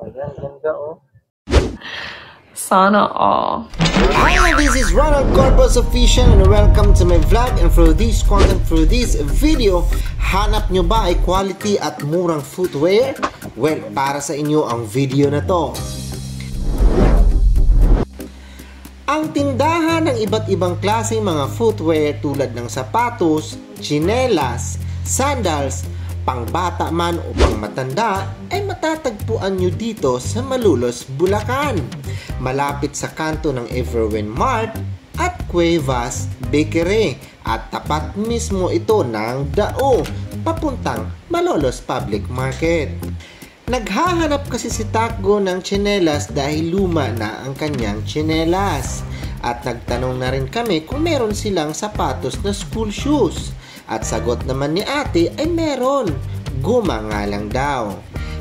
Ayan, ganda oh. Sana all. Hi, this is Ronald Corpus Official and welcome to my vlog. And for this content, for this video, hanap nyo ba ay quality at murang footwear? Well, para sa inyo ang video na to. Ang tindahan ng iba't ibang klaseng mga footwear tulad ng sapatos, tsinelas, sandals, pangbata man o pangmatanda ay matatagpuan nyo dito sa Malolos, Bulacan. Malapit sa kanto ng Everwin Mart at Cuevas Bakery at tapat mismo ito ng Dao papuntang Malolos Public Market. Naghahanap kasi si Takgo ng tsinelas dahil luma na ang kanyang tsinelas at nagtanong na rin kami kung meron silang sapatos na school shoes. At sagot naman ni ate ay meron. Guma nga lang daw.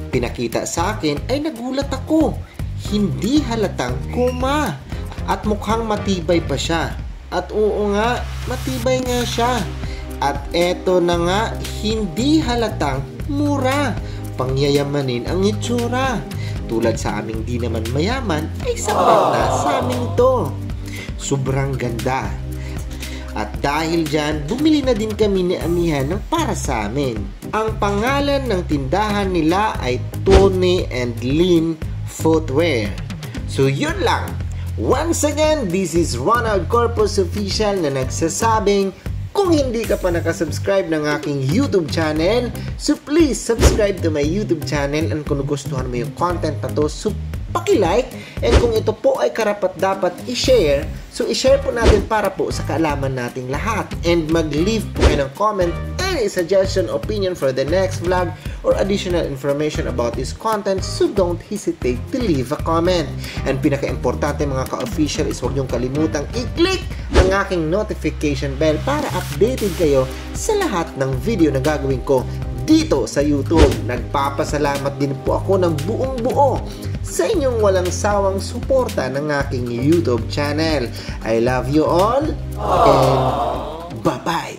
Pinakita sa akin ay nagulat ako. Hindi halatang guma. At mukhang matibay pa siya. At oo nga, matibay nga siya. At eto na nga, hindi halatang mura. Pangyayamanin ang itsura. Tulad sa aming di naman mayaman ay sapat na sa aming to. Sobrang ganda. At dahil dyan, bumili na din kami ni amihan ng para sa amin. Ang pangalan ng tindahan nila ay Tony and Lynn Footwear. So yun lang. Once again, this is Ronald Corpus Official na nagsasabing kung hindi ka pa nakasubscribe ng aking YouTube channel, so please subscribe to my YouTube channel, and kung gustuhan mo yung content na to, so paki-like, and kung ito po ay karapat-dapat i-share, so i-share po natin para po sa kaalaman nating lahat. And mag-leave po kayo ng comment, any suggestion, opinion for the next vlog, or additional information about this content, so don't hesitate to leave a comment. And pinaka-importante mga ka-official is huwag niyong kalimutang i-click ang aking notification bell para updated kayo sa lahat ng video na gagawin ko dito sa YouTube. Nagpapasalamat din po ako ng buong buo sa inyong walang sawang suporta ng aking YouTube channel. I love you all and bye-bye!